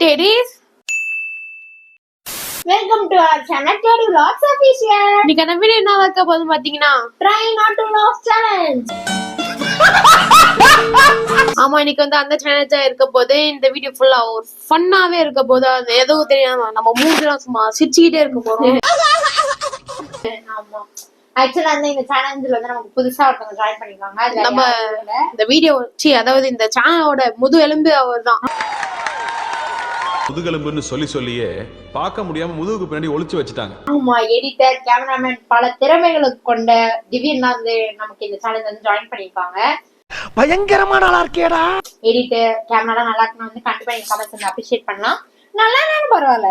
Teddies. Welcome to our channel Teddy Vlogs Official. இன்னைக்கு அந்த video என்ன வைக்க போகுது பாத்தீங்கன்னா Try not to lose challenge. ஆமா இன்னைக்கு வந்து அந்த சேலஞ்சா இருக்க போது இந்த வீடியோ ஃபுல்லா ஒரு ஃபன்னாவே இருக்க போது அது எதுவும் தெரியாம நம்ம மூஞ்சிலாம் சும்மா சிரிச்சுக்கிட்டே இருக்க போறோம். ஆமா ஆக்சுவலா இந்த சேலஞ்சில் வந்து நமக்கு புதுசா ஒருத்தவங்க ஜாயின் பண்ணிருக்காங்க. நம்ம இந்த வீடியோ அதாவது இந்த சேனலோட முது எலும்பு அவர்தான். முதுகெலும்புன்னு சொல்லியே பார்க்க முடியாம முதுகுக்கு பின்னாடி ஒளிச்சு வச்சுட்டாங்க. ஆமா எடிட்டர் கேமராமேன் பல திறமைகளுக்கு கொண்ட திவ்யன் தான் வந்து நமக்கு இந்த சேனல் வந்து ஜாயின் பண்ணிருக்காங்க. பயங்கரமா நல்லா இருக்கேடா. எடிட்டர் கேமரா நல்லா இருக்குன்னு வந்து கண்டிப்பா நீங்க கமெண்ட்ஸ் வந்து அப்ரிஷியேட் பண்ணலாம். நல்லா இருந்தாலும் பரவாயில்ல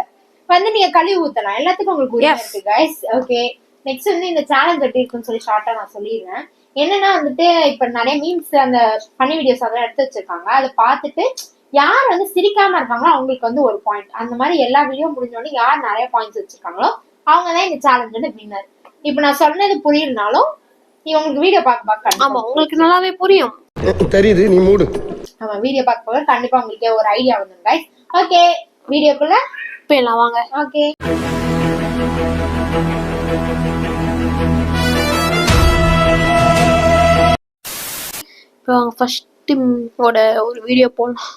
வந்து நீங்க கழுவி ஊத்தலாம், எல்லாத்துக்கும் உங்களுக்கு உரிமை இருக்கு கைஸ். ஓகே நெக்ஸ்ட் வந்து இந்த சேலஞ்ச் எப்படி இருக்குன்னு சொல்லி ஷார்ட்டா நான் சொல்லிடுறேன். என்னன்னா வந்துட்டு இப்ப நிறைய மீம்ஸ் அந்த ஃபன்னி வீடியோஸ் அதெல்லாம் எடுத்து வச்சிருக்காங்க. அதை பார்த்துட்டு யார் வந்து சிரிக்காம இருக்காங்களோ அவங்களுக்கு வந்து ஒரு பாயிண்ட். அந்த மாதிரி எல்லா வீடியோ முடிஞ்சோடனே யார் நிறைய பாயிண்ட்ஸ் வச்சிருக்காங்களோ அவங்க தான் இந்த சேலஞ்சோட வின்னர். இப்ப நான் சொன்னது புரியலனாலும் நீ உங்களுக்கு வீடியோ பார்க்க ஆமா உங்களுக்கு நல்லாவே புரியும் தெரியுது, நீ மூடு. ஆமா வீடியோ பார்க்க கண்டிப்பா உங்களுக்கு ஒரு ஐடியா வந்துடும் கைஸ். ஓகே வீடியோக்குள்ள போயிடலாம் வாங்க. ஓகே இப்போ ஃபர்ஸ்ட் ஓட ஒரு வீடியோ போடலாம்.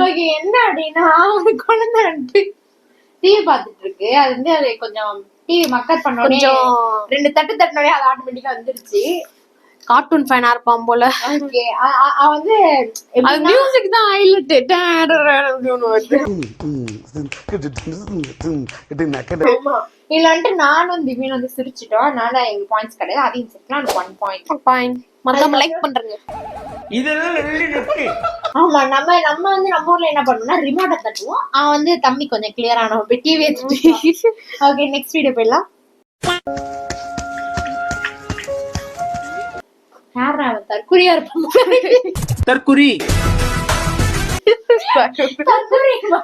ஓகே என்ன அப்படின்னா ஒரு குழந்தை வந்து டிவி பாத்துட்டு இருக்கு. அது வந்து அது கொஞ்சம் டிவி மக்கள் பண்ண கொஞ்சம் ரெண்டு தட்டு தட்டினோடனே அது ஆட்டோமேட்டிக்கா வந்துருச்சு. கார்ட்டூன் ஃபேனா இருப்பான் போல. ஓகே வந்து அது மியூசிக் தான் ஹைலைட். இல்ல வந்துட்டு நானும் திவ்யன் வந்து சிரிச்சிட்டோம். அதனால எங்க பாயிண்ட்ஸ் கிடையாது. அதையும் சிரிக்கலாம். 1 பாயிண்ட். மறக்காம லைக் பண்றேங்க. ஆமா நம்ம வந்து நம்ம ஊர்ல என்ன பண்ணுவோம்னா ரிமோட்டை தட்டுவோம். அவன் வந்து தம்பி கொஞ்சம் கிளியர் ஆனோம் டிவி. ஓகே நெக்ஸ்ட் வீடியோ போயிடலாம். தற்குறியா தற்குறி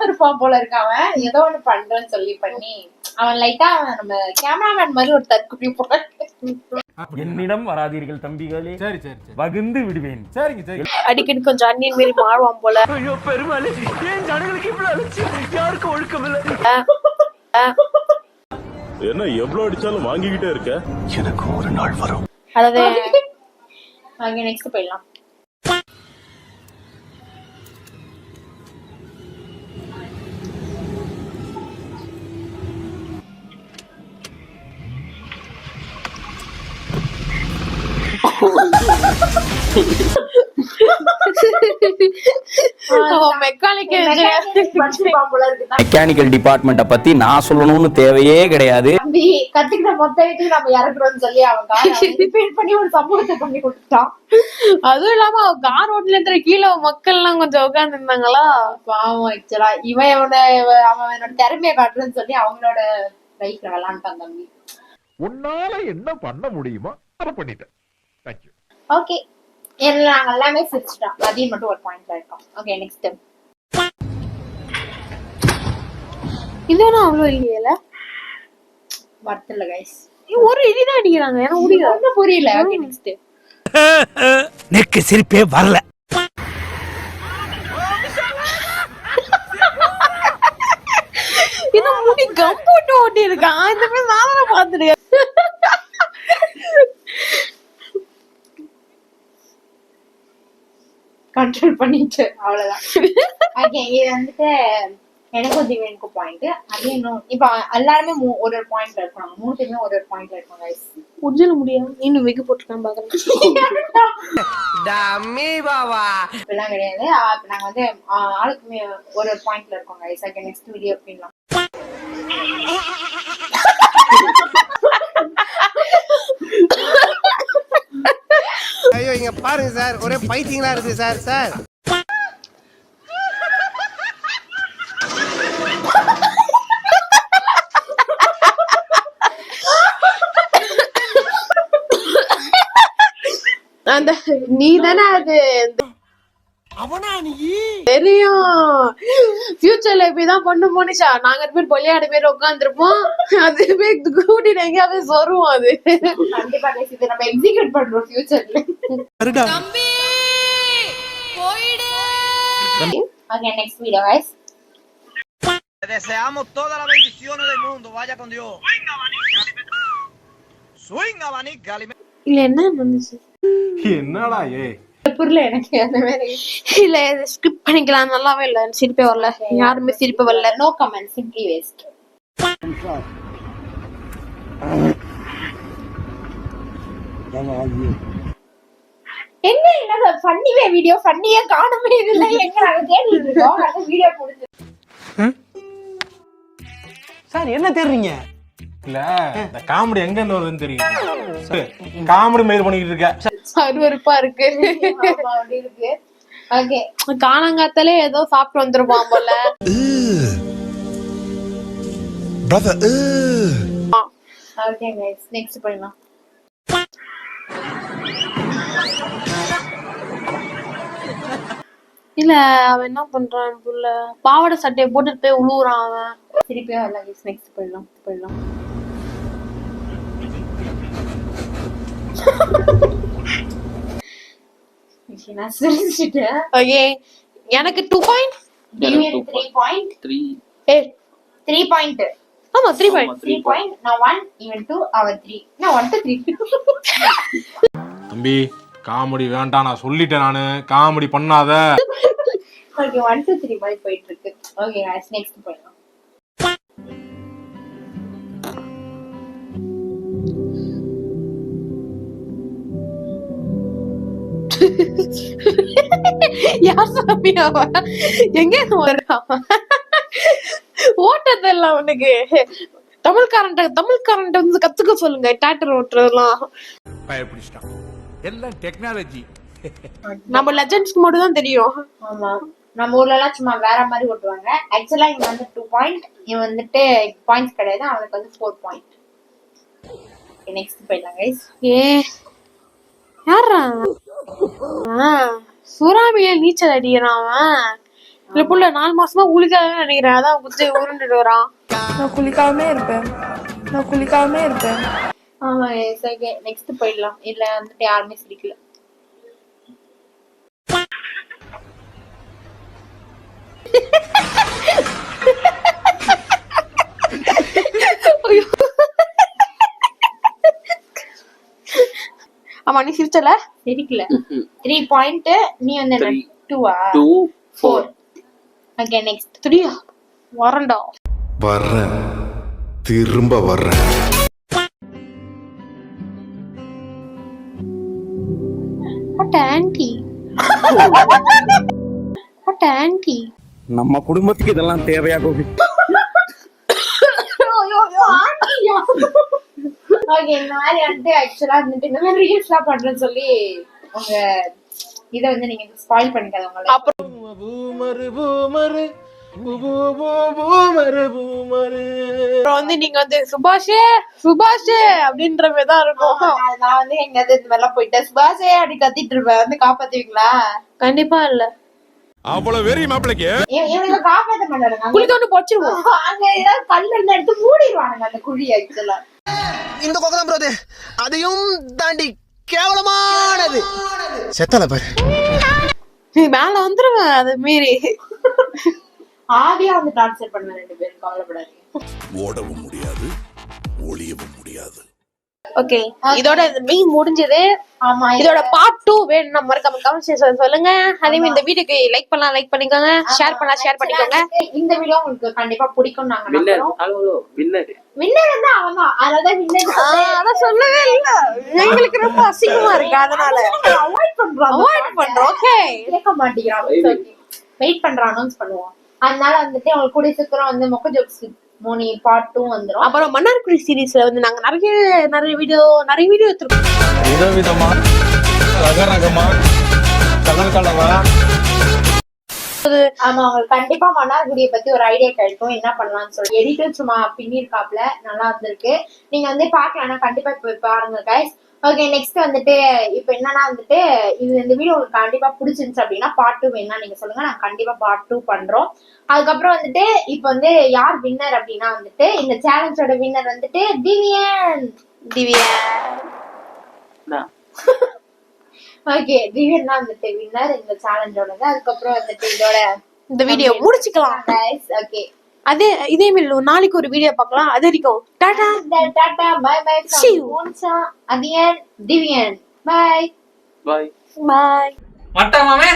இருப்பான் போல இருக்கான். ஏதோ ஒண்ணு பண்றேன்னு சொல்லி பண்ணி அவன் லைட்டா நம்ம கேமராமேன் மாதிரி ஒரு தற்குறி போல. என்னிடம் வராதீர்கள் தம்பிகளே. சரி சரி வகுந்து விடுவேன். சரிங்க சரி. அடிக்கடி கொஞ்சம் அண்ணியன் மாரி மாறுவான் போல. ஐயோ பெருமாளே ஏன் ஜனங்களுக்கு இவ்வளவு அலட்சி, யாருக்கும் ஒழுக்கம் இல்லை. என்ன எவ்வளவு அடிச்சாலும் வாங்கிக்கிட்டே இருக்க? எனக்கு ஒரு நாள் வரும். அதாவது ஓகே நெக்ஸ்ட் போயிடலாம். மெக்கானிக்கல் டிபார்ட்மெண்ட்ட பத்தி நான் சொல்லணும்னு தேவையே கிடையாது. கத்துக்கிட்ட மொத்த வீட்டுக்கு நம்ம இறக்குறோம்னு சொல்லி அவன் பண்ணி ஒரு சமூகத்தை பண்ணி கொடுத்துட்டான். அதுவும் இல்லாம கார் ரோட்ல இருக்கிற கீழே மக்கள் எல்லாம் கொஞ்சம் உட்கார்ந்து இருந்தாங்களா. பாவம் ஆக்சுவலா அவனோட திறமையை காட்டுறேன்னு சொல்லி அவங்களோட லைஃப்ல விளாண்டான் தம்பி. உன்னால என்ன பண்ண முடியுமோ அதை பண்ணிட்டேன். தேங்க்யூ. ஓகே நாங்க எல்லாமே சிரிச்சிட்டோம். அதையும் மட்டும் ஒரு பாயிண்ட்ல இருக்கோம். ஓகே நெக்ஸ்ட் இதெல்லாம் அவ்வளவு இல்லையில வரல கைஸ். ஒரு இதுதான் அடிக்கிறாங்க. ஏன்னா ஒன்றும் புரியல. ஓகே நெக்ஸ்ட் நெக்கு சிரிப்பே வரல. இது முடி கம் போட்டு ஓட்டி இருக்கான். இந்த மாதிரி நானும் பாத்துருக்கேன். கண்ட்ரோல் பண்ணிட்டு அவ்வளவுதான். ஓகே இது வந்துட்டு எனக்கும் திவ்யனுக்கும் பாயிண்ட். அது இன்னும் இப்ப எல்லாருமே ஒரு பாயிண்ட்ல இருக்காங்க. 3 பேருமே ஒரு பாயிண்ட்ல இருக்காங்க கைஸ். முடியல முடியாது. இன்னும் வெகு போட்டுருக்கான் பாக்குறேன். இப்பெல்லாம் கிடையாது. இப்ப நாங்க வந்து ஆளுக்குமே ஒரு பாயிண்ட்ல இருக்கோம் கைஸ். ஓகே நெக்ஸ்ட் வீடியோ போயிடலாம். ஐயோ இங்க பாருங்க சார், ஒரே பைத்தியங்களா இருக்கு சார். சார் அந்த நீ தானே அது தெரியும். ஃபியூச்சர்ல இப்படிதான் பண்ணு மோனிஷா. நாங்க 2 பேர் பொலியாடு பேர் உட்காந்துருப்போம். அது போய் கூட்டிட்டு எங்கேயாவது சொருவோம். அது கண்டிப்பா guys, இதை நம்ம எக்ஸிக்யூட் பண்றோம் ஃபியூச்சர்ல. Okay, next video guys. Deseamos todas las bendiciones del mundo. Vaya con Dios. Swing abanico. இல்ல என்ன நடந்துச்சு? என்னடா புரியல எனக்கு அந்த மாதிரி. இல்ல ஸ்கிப் பண்ணிக்கலாம். நல்லாவே இல்ல. சிரிப்பே வரல. யாருமே சிரிப்பே வரல. No comment, simply waste. என்ன ஃபன்னிவே வீடியோ ஃபன்னியா காணுமே இதுல எங்க நாங்க தேடிட்டு இருக்கோம். அந்த வீடியோ முடிஞ்சு. சார் என்ன தேடுறீங்க? இல்ல இந்த காமெடி எங்க இருந்து வருதுன்னு தெரியும். காமெடி மெயில் பண்ணிட்டு இருக்க. அருவருப்பா இருக்கு. ஆமா, அப்படி இருக்கு. ஓகே, காலங்காத்தாலே ஏதோ சாப்பிட்டு வந்துருப்பான் போல. ஓகே गाइस, நெக்ஸ்ட் பண்ணலாம். இல்ல அவன் என்ன பண்றான் புள்ள? பாவாடை சட்டையை போட்டுட்டு போய் உழுவுறான் அவன். திருப்பியா இல்ல गाइस, நெக்ஸ்ட் பண்ணலாம். நான் சிரிச்சிட்டேன். ஓகே, எனக்கு 2 point. Give me 3 point. 3 point. ஆமா 3 பாயிண்ட். 3 point. நான் 1, even 2, அவர் 3. நான் 1 to 3. தம்பி காமெடி வேண்டாம், நான் சொல்லிட்டேன். நானு காமெடி பண்ணாத. ஓகே, 1 to 3 மாதிரி போயிட்டு இருக்கு. ஓகே गाइस, நெக்ஸ்ட் பண்ணலாம். யார் சாமி அவன்? எங்க வர்றான்? ஓட்டதெல்லாம் உனக்கு தமிழ்காரன்ட்ட வந்து கத்துக்க சொல்லுங்க. டிராக்டர் ஓட்டுறதெல்லாம் எல்லாம் டெக்னாலஜி. நம்ம லெஜெண்ட்ஸ்க்கு மட்டும் தான் தெரியும். ஆமா, நம்ம ஊர்ல எல்லாம் சும்மா வேற மாதிரி ஓட்டுவாங்க. ஆக்சுவலா இங்க வந்து 2 பாயிண்ட், இவன் வந்துட்டு பாயிண்ட்ஸ் கிடையாது, அவனுக்கு வந்து 4 பாயிண்ட். நெக்ஸ்ட் போயிடலாம் गाइस. யாரா சுறாமிய நீச்சல் அடிக்கிறான் அவன். இந்த புள்ள 4 மாசமா குளிக்காம நினைக்கிறேன். அதான் குச்சி உருண்டுட்டு வரான். நான் குளிக்காம இருப்பேன். ஆமா गाइस, ஓகே நெக்ஸ்ட் போயிடலாம். இல்ல வந்துட்டு யாருமே சிரிக்கல. ஆமா நீ சிரிச்சல? சிரிக்கல. 3 பாயிண்ட். நீ வந்து 2 4. ஓகே நெக்ஸ்ட் 3 வரண்டா. வர்றேன், திரும்ப வர்றேன். What auntie? What auntie? நம்ம குடும்பத்துக்கு இதெல்லாம் தேவையா கோபி? ஓகே, இந்த மாதிரி வந்து ஆக்சுவலா வந்துட்டு இந்த மாதிரி ரீல்ஸ்லாம் பண்றேன்னு சொல்லி உங்க இதை வந்து நீங்க ஸ்பாயில் பண்ணிக்காத உங்களை. அப்புறம் வந்து நீங்க வந்து சுபாஷே அப்படின்ற மாதிரி தான் இருக்கும். நான் வந்து எங்கயாவது இந்த மாதிரிலாம் போயிட்டேன் சுபாஷே அப்படி கத்திட்டு இருப்பேன். வந்து காப்பாத்துவீங்களா? கண்டிப்பா இல்ல. அவ்வளவு வெறி மாப்பிளைக்கு இவங்க காப்பாத்த மாட்டாங்க. குளிக்க ஒண்ணு பொச்சிருவோம். அங்க ஏதாவது கல் இருந்தா எடுத்து மூடிடுவானுங்க அந்த குழி. ஆக்சுவலா இந்த கொக்கதான் ப்ரோது அதையும் தாண்டி கேவலமானது. செத்தல பாரு. நீ மேல வந்துருவேன். அது மீறி ஆவியா வந்து டார்ச்சர் பண்ண 2 பேரும். கவலைப்படாதீங்க. ஓடவும் முடியாது, ஒளியவும் முடியாது. ஓகே, இதோட மெயின் முடிஞ்சது. ஆமா, இதோட பார்ட் 2 வேணும்னா மறக்காம கமெண்ட் செக்ஷன்ல சொல்லுங்க. அதே மாதிரி இந்த வீடியோக்கு லைக் பண்ணலாம், லைக் பண்ணிக்கோங்க. ஷேர் பண்ணிக்கோங்க. இந்த வீடியோ உங்களுக்கு கண்டிப்பா பிடிக்கும் நாங்க நம்புறோம். வின்னர் வந்து அவன்தான். அதான் வின்னர். அதான் சொல்லவே இல்ல. எங்களுக்கு ரொம்ப அசிங்கமா இருக்கு. அதனால அவாய்ட் பண்றோம். ஓகே, கேட்க மாட்டேங்கிறான். வெயிட் பண்றான், அனௌன்ஸ் பண்ணுவோம். அதனால வந்துட்டு உங்களுக்கு கூடிய சீக்கிரம் வந்து மொக்க ஜோக்ஸ் மோனி பார்ட் 2 வந்துரும். அப்புறம் மன்னார்குடி சீரிஸ்ல வந்து நாங்க நிறைய வீடியோ எடுத்துருக்கோம். விதவிதமா ரகரகமா கலர் கலரா ஆமா, உங்களுக்கு கண்டிப்பா மன்னார்குடியை பத்தி ஒரு ஐடியா கிடைக்கும் என்ன பண்ணலாம்னு சொல்லி. எடிட்டர் சும்மா பின்னிருக்காப்ல, நல்லா இருந்திருக்கு. நீங்க வந்து பாக்கலாம்னா கண்டிப்பா இப்ப பாருங்க கைஸ். ஓகே, நெக்ஸ்ட் வந்துட்டு இப்ப என்னன்னா வந்துட்டு இந்த வீடியோ உங்களுக்கு கண்டிப்பா பிடிச்சிருந்துச்சு அப்படின்னா பார்ட் 2 வேணா நீங்க சொல்லுங்க, நாங்க கண்டிப்பா பார்ட் 2 பண்றோம். அதுக்கப்புறம் வந்துட்டு இப்ப வந்து யார் வின்னர் அப்படின்னா வந்துட்டு இந்த சேலஞ்சோட வின்னர் வந்துட்டு திவ்யன். ஓகே, திவ்யன் தான் வந்துட்டு வின்னர் இந்த சேலஞ்சோடது. அதுக்கப்புறம் வந்துட்டு இந்த வீடியோ முடிச்சுக்கலாம் guys. ஓகே, இதே மாதிரி நாளைக்கு ஒரு வீடியோ பார்க்கலாம். அது வரைக்கும் tata tata bye bye See you. Monisha, Athiyan, Divyan. Bye bye. மட்ட மாமே